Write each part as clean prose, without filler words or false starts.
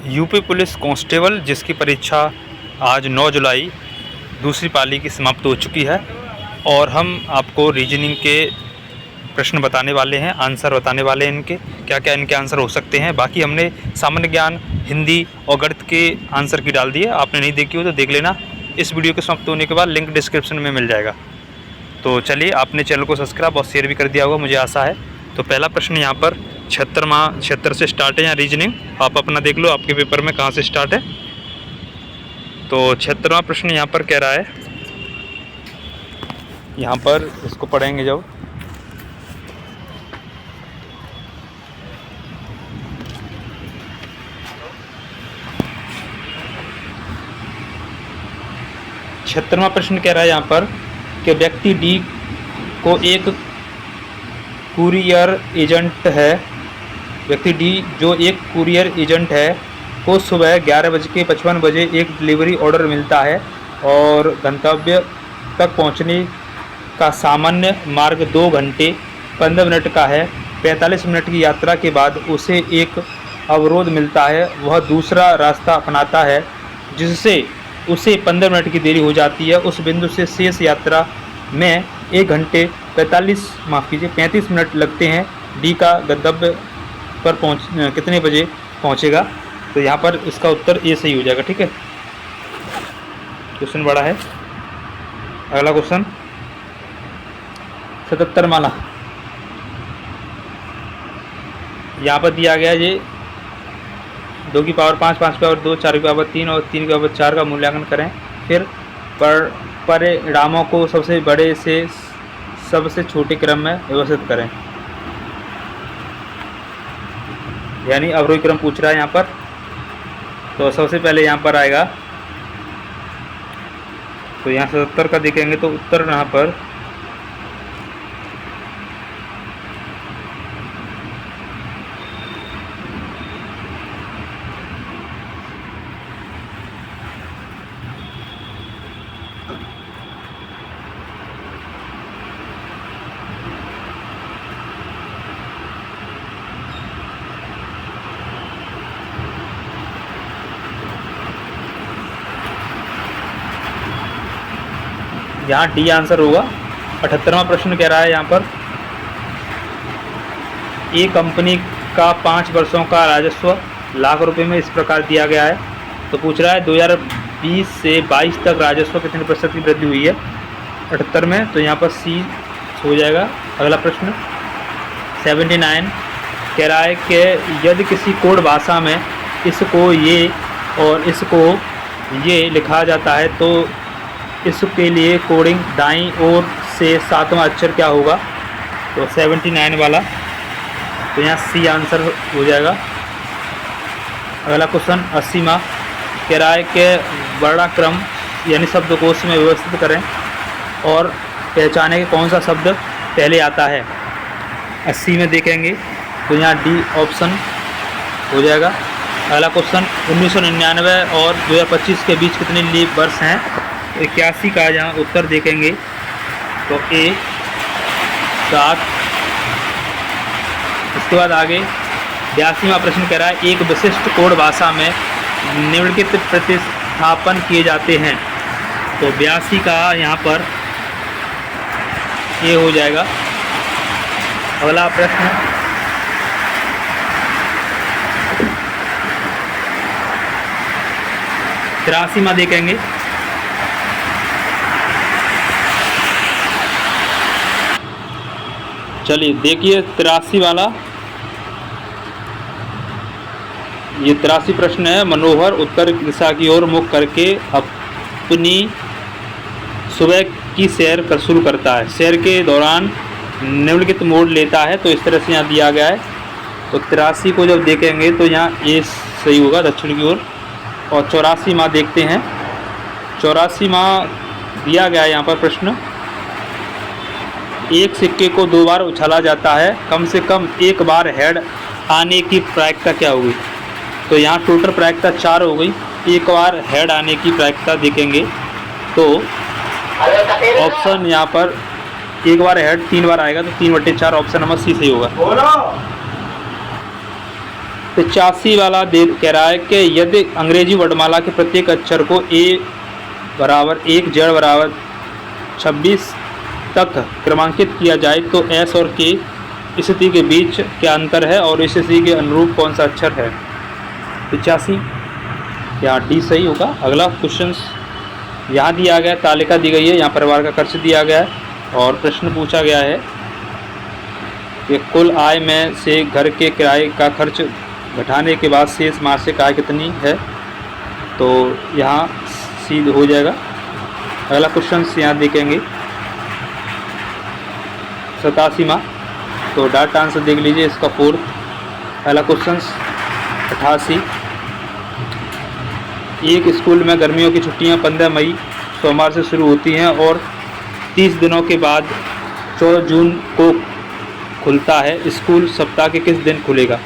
UP police constable जिसकी परीक्षा आज 9 जुलाई दूसरी पाली की समाप्त हो चुकी है और हम आपको रीजनिंग के प्रश्न बताने वाले हैं, आंसर बताने वाले हैं इनके, क्या क्या इनके आंसर हो सकते हैं। बाकी हमने सामान्य ज्ञान, हिंदी और गणित के आंसर की डाल दिए। आपने नहीं देखी हो तो देख लेना। इस वीडियो के समाप्त होने के बाद लिंक डिस्क्रिप्शन में मिल जाएगा। तो चलिए, आपने चैनल को सब्सक्राइब और शेयर भी कर दिया होगा, मुझे आशा है। तो पहला प्रश्न यहाँ पर 76 से स्टार्ट है यहाँ रीजनिंग। आप अपना देख लो आपके पेपर में कहाँ से स्टार्ट है। तो 76वां प्रश्न यहाँ पर कह रहा है, यहाँ पर इसको पढ़ेंगे जब, छिहत्तरवां प्रश्न कह रहा है यहाँ पर कि व्यक्ति डी को एक कुरियर एजेंट है, व्यक्ति डी जो एक कुरियर एजेंट है को सुबह 11:55 एक डिलीवरी ऑर्डर मिलता है और गंतव्य तक पहुंचने का सामान्य मार्ग 2 घंटे 15 मिनट का है। 45 मिनट की यात्रा के बाद उसे एक अवरोध मिलता है, वह दूसरा रास्ता अपनाता है जिससे उसे 15 मिनट की देरी हो जाती है। उस बिंदु से शेष यात्रा में 1 घंटे 35 मिनट लगते हैं। डी का गंतव्य पर कितने बजे पहुंचेगा? तो यहाँ पर इसका उत्तर ए सही हो जाएगा। ठीक है, क्वेश्चन बड़ा है। अगला क्वेश्चन 77 माला यहाँ पर दिया गया, ये 2 की पावर 5, 5 की पावर 2, 4 की पावर 3 और 3 की पावर 4 का मूल्यांकन करें। फिर परिणामों को सबसे बड़े से सबसे छोटे क्रम में व्यवस्थित करें। यानी अवरोही क्रम पूछ रहा है यहाँ पर। तो सबसे पहले यहाँ पर आएगा, तो यहाँ 77 का देखेंगे तो उत्तर यहाँ पर यहाँ डी आंसर होगा। 78वां प्रश्न कह रहा है यहाँ पर, ए कंपनी का 5 वर्षों का राजस्व लाख रुपए में इस प्रकार दिया गया है। तो पूछ रहा है 2020 से 22 तक राजस्व कितने प्रतिशत की वृद्धि हुई है 78 में? तो यहाँ पर सी हो जाएगा। अगला प्रश्न 79 कह रहा है कि यदि किसी कोड भाषा में इसको ये और इसको ये लिखा जाता है तो इसके लिए कोडिंग दाईं ओर से 7वां अक्षर क्या होगा? तो 79 वाला, तो यहाँ सी आंसर हो जाएगा। अगला क्वेश्चन 80वां कह रहा है कि वर्णाक्रम यानी शब्दकोश में व्यवस्थित करें और पहचाने कि कौन सा शब्द पहले आता है। 80 में देखेंगे तो यहाँ डी ऑप्शन हो जाएगा। अगला क्वेश्चन 1999 और 2025 के बीच कितने लीप वर्ष हैं? 81 का यहाँ उत्तर देखेंगे तो ए 7। इसके बाद आगे 82वां प्रश्न कह रहा है, एक विशिष्ट कोड भाषा में निम्नलिखित प्रतिस्थापन किए जाते हैं। तो 82 का यहाँ पर ए हो जाएगा। अगला प्रश्न 83वां देखेंगे। चलिए देखिए 83 वाला, ये 83 प्रश्न है। मनोहर उत्तर दिशा की ओर मुख करके अपनी सुबह की सैर कर शुरू करता है। सैर के दौरान निम्नलिखित मोड़ लेता है। तो इस तरह से यहाँ दिया गया है। तो 83 को जब देखेंगे तो यहाँ ए सही होगा, दक्षिण की ओर। और 84वां देखते हैं। 84वां दिया गया है यहाँ पर प्रश्न, एक सिक्के को 2 बार उछाला जाता है, कम से कम 1 बार हेड आने की प्रायिकता क्या होगी? तो यहाँ टोटल प्रायिकता 4 हो गई। 1 बार हेड आने की प्रायिकता देखेंगे तो ऑप्शन यहाँ पर 1 बार हेड 3 बार आएगा, तो 3/4 ऑप्शन नंबर सी सही होगा। 85 वाला दे कह रहा है कि यदि अंग्रेजी वर्णमाला के प्रत्येक अक्षर को A बराबर 1 Z बराबर 26 तक क्रमांकित किया जाए तो S और K स्थिति के बीच क्या अंतर है और इस स्थिति के अनुरूप कौन सा अक्षर है। 85 यहाँ डी सही होगा। अगला क्वेश्चन यहाँ दिया गया, तालिका दी गई है, यहाँ परिवार का खर्च दिया गया है और प्रश्न पूछा गया है कि कुल आय में से घर के किराए का खर्च घटाने के बाद शेष मासिक आय कितनी है। तो यहाँ सी हो जाएगा। अगला क्वेश्चन यहाँ देखेंगे 87वां, तो डायरेक्ट आंसर देख लीजिए इसका 4। पहला क्वेश्चन 88, एक स्कूल में गर्मियों की छुट्टियां 15 मई सोमवार से शुरू होती हैं और 30 दिनों के बाद 14 जून को खुलता है। स्कूल सप्ताह के किस दिन खुलेगा।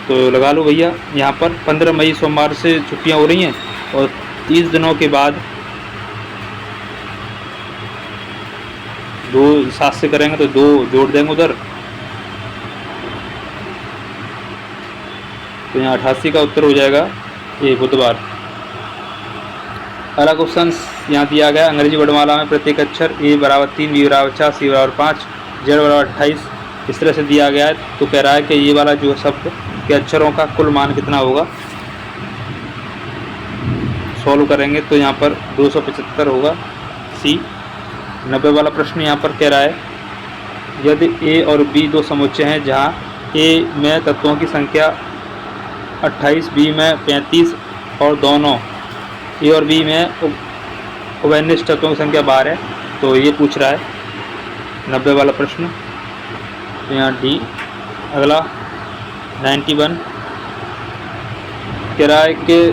तो लगा लो भैया, यहाँ पर 15 मई सोमवार से छुट्टियां हो रही हैं और 30 दिनों के बाद 2 7 से करेंगे तो 2 जोड़ देंगे उधर, तो यहाँ 88 का उत्तर हो जाएगा ये बुधवार। अगला क्वेश्चन यहाँ दिया गया, अंग्रेजी वर्णमाला में प्रत्येक अक्षर A बराबर 3, B बराबर 4, C बराबर 5, Z बराबर 28 इस तरह से दिया गया है। तो कह रहा है कि ये वाला जो शब्द के अक्षरों का कुल मान कितना होगा। सॉल्व करेंगे तो यहाँ पर 275 होगा सी। 90 वाला प्रश्न यहाँ पर कह रहा है, यदि A और B दो समुच्चय हैं जहाँ A में तत्वों की संख्या 28, B में 35 और दोनों A और B में उभयनिष्ठ तत्वों की संख्या 12 है। तो ये पूछ रहा है 90 वाला प्रश्न, तो यहाँ डी। अगला 91 कह रहा है कि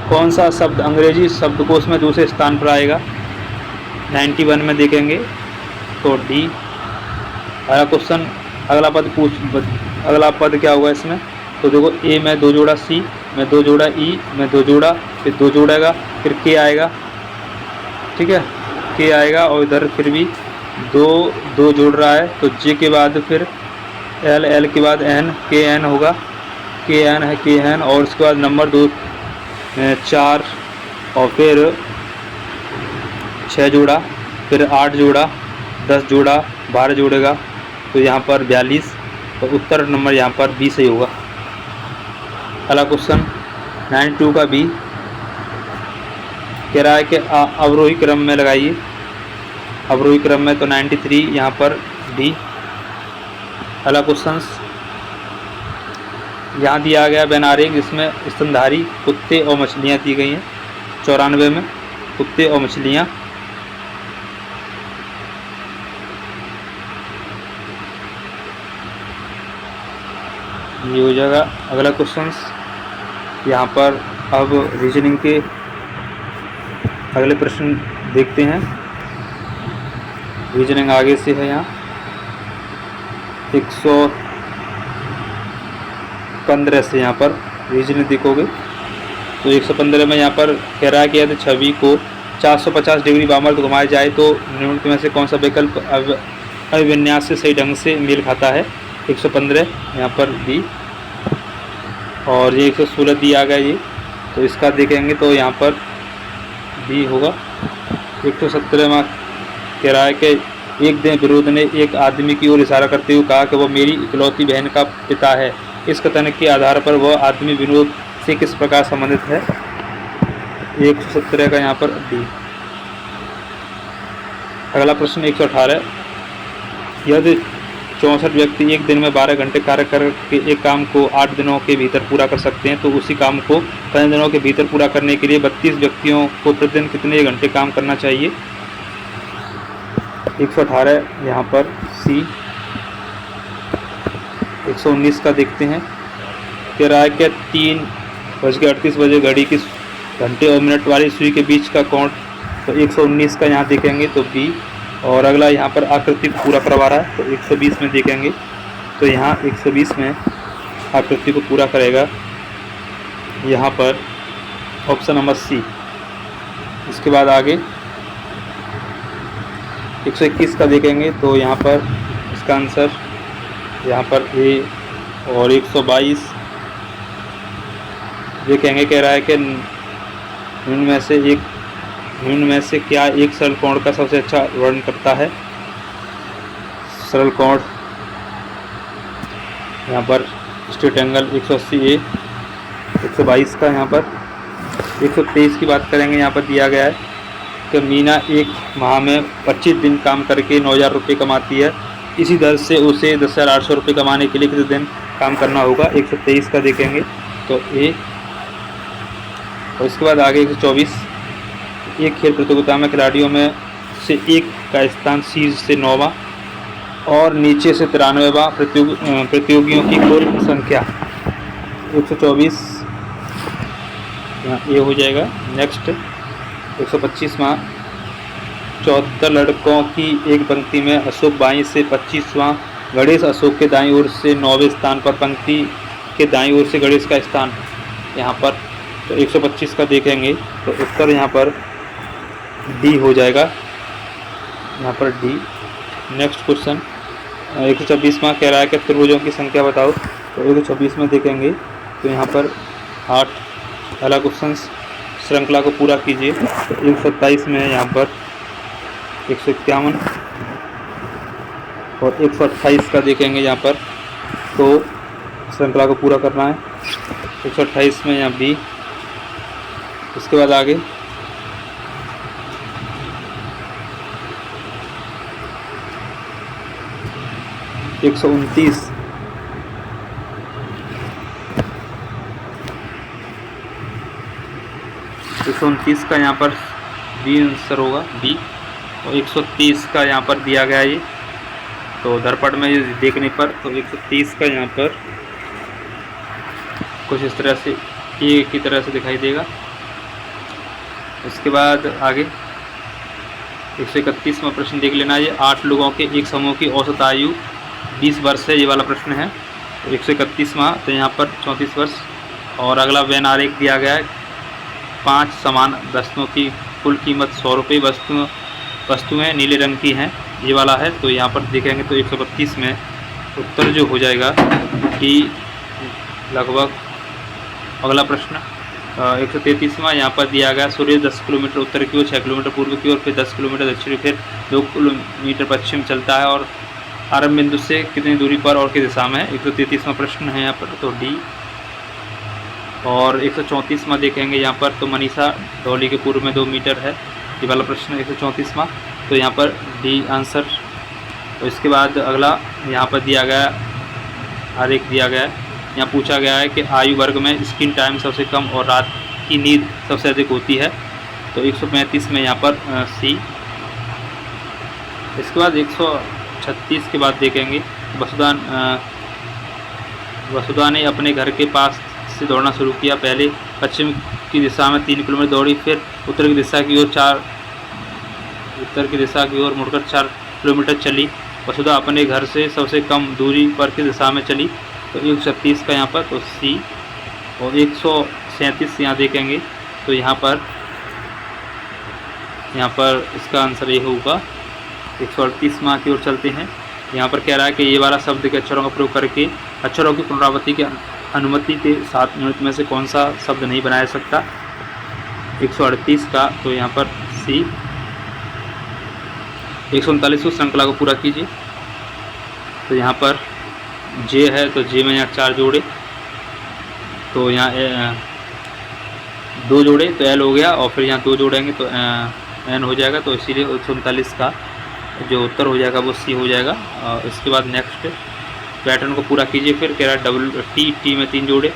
कौन सा शब्द अंग्रेजी शब्दकोश में दूसरे स्थान पर आएगा। 91 में देखेंगे तो डी। अगला क्वेश्चन, अगला पद क्या होगा इसमें। तो देखो A में 2 जोड़ा, C में 2 जोड़ा, E में 2 जोड़ा, फिर 2 जोड़ेगा, फिर K आएगा, ठीक है, K आएगा और इधर फिर भी 2 जोड़ रहा है। तो J के बाद फिर L, L के बाद N, K N होगा, K N है, K N और उसके बाद नंबर 2 4 और फिर 6 जोड़ा, फिर 8 जोड़ा, 10 जोड़ा, 12 जोड़ेगा, तो यहाँ पर 42। तो उत्तर नंबर यहाँ पर बी सही होगा। अगला क्वेश्चन 92 का बी कह रहा है कि अवरोही क्रम में लगाइए। अवरोही क्रम में तो 93 यहाँ पर डी। अगला क्वेश्चन यहाँ दिया गया बैनारेख, इसमें स्तनधारी कुत्ते और मछलियाँ दी गई हैं। 94 में कुत्ते और मछलियाँ। ये हो जाएगा। अगला क्वेश्चन यहाँ पर अब रीजनिंग के अगले प्रश्न देखते हैं। रीजनिंग आगे से है, यहाँ 115 से यहाँ पर रीजनिंग देखोगे तो 115 में यहाँ पर कह रहा है कि यदि छवि को 450 डिग्री वामावर्त घुमाया जाए तो निम्नलिखित में से कौन सा विकल्प अभिविन्यास से सही ढंग से मेल खाता है। 115 यहाँ पर बी और ये 116 दिया गया ये, तो इसका देखेंगे तो यहाँ पर बी होगा। 117 में कह रहा है कि एक दिन विरोध ने एक आदमी की ओर इशारा करते हुए कहा कि वह मेरी इकलौती बहन का पिता है। इस कथन के आधार पर वह आदमी विनोद से किस प्रकार संबंधित है। 117 का यहाँ पर डी। अगला प्रश्न 118, यदि 64 व्यक्ति एक दिन में 12 घंटे कार्य करके एक काम को 8 दिनों के भीतर पूरा कर सकते हैं तो उसी काम को 5 दिनों के भीतर पूरा करने के लिए 32 व्यक्तियों को प्रतिदिन कितने घंटे काम करना चाहिए। 118 यहाँ पर सी। 119 का देखते हैं। कह रहा है कि 3:38 घड़ी की घंटे और मिनट वाली सुई के बीच का कोण, तो 119 का यहाँ देखेंगे तो बी। और अगला यहाँ पर आकृति को पूरा करवा रहा है तो 120 में देखेंगे तो यहाँ 120 में आकृति को पूरा करेगा यहाँ पर ऑप्शन नंबर सी। इसके बाद आगे 121 का देखेंगे तो यहाँ पर इसका आंसर यहाँ पर ए। और 122 देखेंगे। कह रहा है कि निम्न में से क्या एक सरल कोण का सबसे अच्छा वर्णन करता है। सरल कोण यहाँ पर स्ट्रेट एंगल 180A 122 का, यहाँ पर 123 की बात करेंगे। यहाँ पर दिया गया है कि मीना एक माह में 25 दिन काम करके 9,000 रुपये कमाती है। इसी दर से उसे 10,800 रुपये कमाने के लिए कितने दिन काम करना होगा। 123 का देखेंगे तो ए, और इसके बाद आगे 124। एक खेल प्रतियोगिता में खिलाड़ियों में से एक का स्थान शीर्ष से 9वां और नीचे से 93वां प्रतियोगियों की कुल संख्या 124 यहाँ ये हो जाएगा। नेक्स्ट 125वां 74 लड़कों की एक पंक्ति में अशोक बाईं से 25वां, गणेश अशोक के दाईं ओर से 9वें स्थान पर, पंक्ति के दाईं ओर से गणेश का स्थान यहाँ पर। तो 125 का देखेंगे तो उत्तर यहाँ पर डी हो जाएगा, यहाँ पर डी। नेक्स्ट क्वेश्चन 126वां कह रहा है कि त्रिभुजों की संख्या बताओ। तो 126 में देखेंगे तो यहाँ पर 8 अगला क्वेश्चन श्रृंखला को पूरा कीजिए। तो 127 में यहाँ पर 151 और 128 का देखेंगे यहाँ पर, तो श्रृंखला को पूरा करना है। 128 में यहाँ बी। उसके बाद आगे 129 129 का यहाँ पर बी आंसर होगा, बी। और 130 का यहाँ पर दिया गया ये, तो दर्पण में देखने पर तो 130 का यहाँ पर कुछ इस तरह से ए की तरह से दिखाई देगा। उसके बाद आगे 131वां प्रश्न देख लेना। ये 8 लोगों के एक समूह की औसत आयु 20 वर्ष है, ये वाला प्रश्न है। तो 131वां तो यहाँ पर 34 वर्ष। और अगला वेन आरेख दिया गया है, 5 समान वस्तुओं की कुल कीमत 100 रुपये, वस्तुएँ नीले रंग की हैं, ये वाला है। तो यहाँ पर देखेंगे तो 132 में उत्तर जो हो जाएगा कि लगभग। अगला प्रश्न 133वां यहाँ पर दिया गया, सूर्य 10 किलोमीटर उत्तर की ओर, 6 किलोमीटर पूर्व की ओर, फिर 10 किलोमीटर दक्षिण, फिर 2 किलोमीटर पश्चिम चलता है और आरंभ बिंदु से कितनी दूरी पर और किस दिशा में है। 133वां प्रश्न है यहाँ पर, तो डी। और 134वां देखेंगे यहाँ पर, तो मनीषा डोली के पूर्व में 2 मीटर है, ये वाला प्रश्न 134वां, तो यहाँ पर डी आंसर। तो इसके बाद अगला यहाँ पर दिया गया आरेख दिया गया है, यहाँ पूछा गया है कि आयु वर्ग में स्क्रीन टाइम सबसे कम और रात की नींद सबसे अधिक होती है। तो 135 में यहाँ पर सी। इसके बाद 136 के बाद देखेंगे, वसुधा ने अपने घर के पास से दौड़ना शुरू किया। पहले पश्चिम की दिशा में 3 किलोमीटर दौड़ी, फिर उत्तर की दिशा की ओर मुड़कर 4 किलोमीटर चली। वसुधा अपने घर से सबसे कम दूरी पर किस दिशा में चली। तो 136 का यहाँ पर तो सी। और 137 यहाँ देखेंगे तो यहाँ पर इसका आंसर ये होगा। 138वां की ओर चलते हैं। यहाँ पर कह रहा है कि ये वाला शब्द के अक्षरों का प्रयोग करके अक्षरों की पुनरावृत्ति की अनुमति के साथ निम्नलिखित में से कौन सा शब्द नहीं बनाया सकता। 138 का तो यहाँ पर सी। 139 श्रृंखला को पूरा कीजिए। तो यहाँ पर जे है, तो जे में यहाँ 4 जोड़े, तो यहाँ 2 जोड़े तो एल हो गया, और फिर यहाँ 2 जोड़ेंगे तो एन हो जाएगा। तो इसीलिए 139 का जो उत्तर हो जाएगा वो सी हो जाएगा। इसके बाद नेक्स्ट पैटर्न को पूरा कीजिए। फिर कह रहा है डब्ल्यू टी में 3 जोड़े,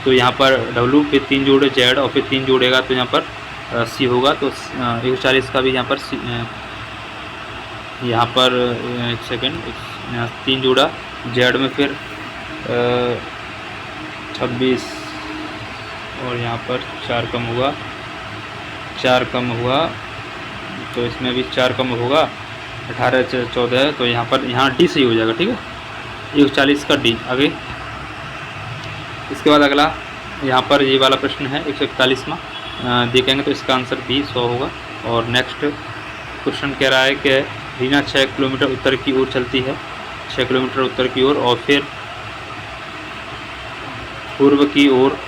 तो यहाँ पर डब्ल्यू फिर 3 जोड़े, जेड और फिर 3 जोड़ेगा तो यहाँ पर सी होगा। तो 140 का भी यहाँ पर एक सेकेंड 3 जोड़ा जेड में, फिर 26 और यहाँ पर 4 कम हुआ, 4 कम हुआ, तो इसमें भी 4 कम होगा, 18 14 है, तो यहाँ डी सही हो जाएगा। ठीक है, 140 का डी। आगे इसके बाद अगला यहाँ पर ये वाला प्रश्न है 141वां देखेंगे तो इसका आंसर बी 100 होगा। और नेक्स्ट क्वेश्चन कह रहा है कि रीना 6 किलोमीटर उत्तर की ओर चलती है, 6 किलोमीटर उत्तर की ओर, और फिर पूर्व की ओर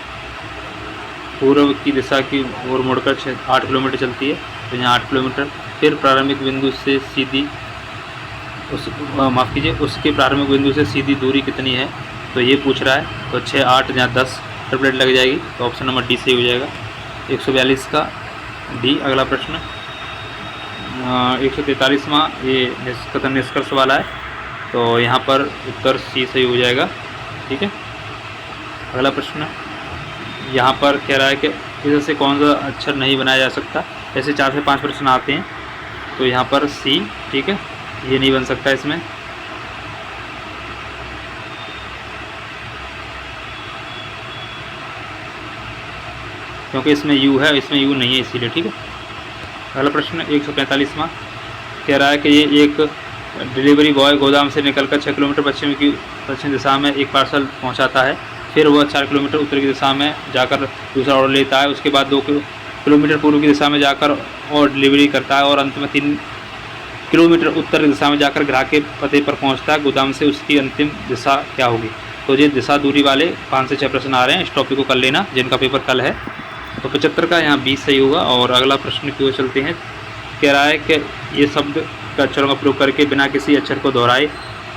पूर्व की दिशा की ओर मुड़कर 8 किलोमीटर चलती है, तो यहाँ 8 किलोमीटर। फिर प्रारंभिक बिंदु से सीधी माफ़ कीजिए, उसके प्रारंभिक बिंदु से सीधी दूरी कितनी है, तो ये पूछ रहा है। तो 6, 8 या 10 ट्रिपलेट लग जाएगी, तो ऑप्शन नंबर डी सही हो जाएगा। 142 का डी। अगला प्रश्न 143वां ये कथन निष्कर्ष वाला है, तो यहाँ पर उत्तर सी सही हो जाएगा। ठीक है। अगला प्रश्न यहाँ पर कह रहा है कि इसमें से कौन सा अक्षर नहीं बनाया जा सकता। ऐसे 4 से 5 प्रश्न आते हैं, तो यहाँ पर सी, ठीक है, ये नहीं बन सकता इसमें। क्योंकि इसमें यू है, इसमें यू नहीं है, इसीलिए। ठीक है। अगला प्रश्न 145वां कह रहा है कि ये एक डिलीवरी बॉय गोदाम से निकलकर 6 किलोमीटर पश्चिम दिशा में एक पार्सल पहुंचाता है। फिर वह 4 किलोमीटर उत्तर की दिशा में जाकर दूसरा ऑर्डर लेता है। उसके बाद 2 किलोमीटर पूर्व की दिशा में जाकर और डिलीवरी करता है, और अंत में 3 किलोमीटर उत्तर की दिशा में जाकर ग्राहक के पते पर पहुंचता है। गोदाम से उसकी अंतिम दिशा क्या होगी। तो ये दिशा दूरी वाले 5 से 6 प्रश्न आ रहे हैं, इस टॉपिक को कर लेना, जिनका पेपर कल है। तो 75 का यहाँ 20 सही होगा। और अगला प्रश्न की ओर चलते हैं। कह रहा है कि ये शब्द का अक्षरों का प्रयोग करके बिना किसी अक्षर को दोहराए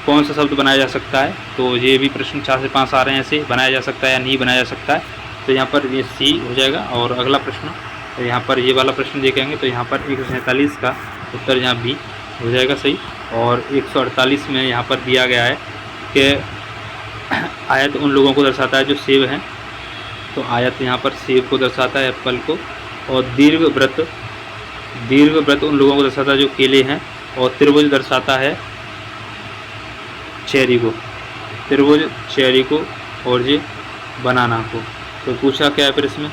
कौन सा शब्द बनाया जा सकता है। तो ये भी प्रश्न 4 से 5 आ रहे हैं, ऐसे बनाया जा सकता है या नहीं बनाया जा सकता है। तो यहाँ पर ये सी हो जाएगा। और अगला प्रश्न, तो यहाँ पर ये वाला प्रश्न देखेंगे, तो यहाँ पर 147 का उत्तर यहाँ बी हो जाएगा सही। और 148 में यहाँ पर दिया गया है कि आयत उन लोगों को दर्शाता है जो सेब हैं। तो आयत यहाँ पर सेब को दर्शाता है, एप्पल को। और दीर्घ व्रत उन लोगों को दर्शाता है जो केले हैं। और त्रिभुज दर्शाता है चेरी को, त्रिभुज चेरी को, और ये बनाना को। तो पूछा क्या है फिर इसमें,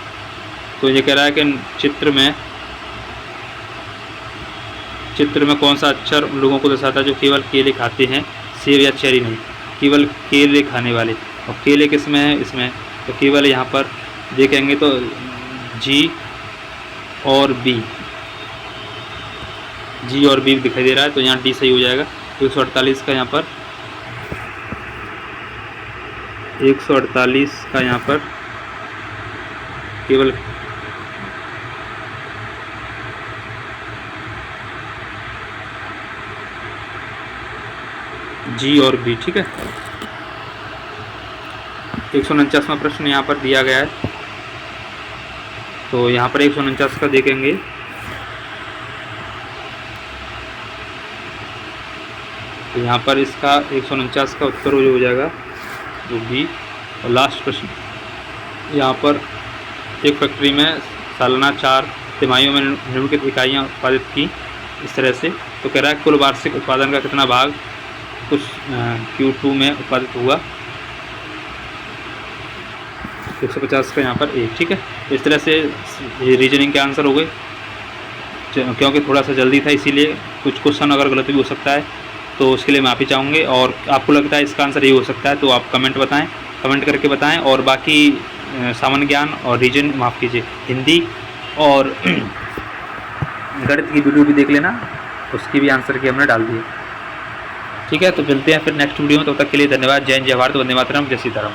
तो ये कह रहा है कि चित्र में कौन सा अक्षर उन लोगों को दर्शाता है जो केवल केले खाते हैं, सेब या चेरी नहीं, केवल केले खाने वाले। और केले किस में है, इसमें। तो केवल यहाँ पर देखेंगे तो जी और बी, जी और बी दिखाई दे रहा है, तो यहाँ डी सही हो जाएगा। 148 का यहाँ पर 148 का यहाँ पर केवल जी और बी। ठीक है। 149वां प्रश्न यहाँ पर दिया गया है, तो यहाँ पर 149 का देखेंगे, तो यहाँ पर इसका 149 का उत्तर हो जाएगा जो बी। और लास्ट प्रश्न यहाँ पर एक फैक्ट्री में सालाना 4 तिमाहियों में निम्नलिखित इकाइयाँ उत्पादित की इस तरह से। तो कह रहा है कुल वार्षिक उत्पादन का कितना भाग कुछ Q2 में उत्पादित हुआ। 150 का यहाँ पर ए। ठीक है। इस तरह से ये रीजनिंग के आंसर हो गए, क्योंकि थोड़ा सा जल्दी था, इसीलिए कुछ क्वेश्चन अगर गलत भी हो सकता है तो उसके लिए माफ़ी चाहूँगे। और आपको लगता है इसका आंसर ये हो सकता है तो आप कमेंट करके बताएं। और बाकी सामान्य ज्ञान और रीजन माफ़ कीजिए हिंदी और गणित की वीडियो भी देख लेना, उसकी भी आंसर की हमने डाल दिए। ठीक है। तो मिलते हैं फिर नेक्स्ट वीडियो में, तब तक के लिए धन्यवाद। जय हिंद, जय भारत, वंदे मातरम, जय सीताराम।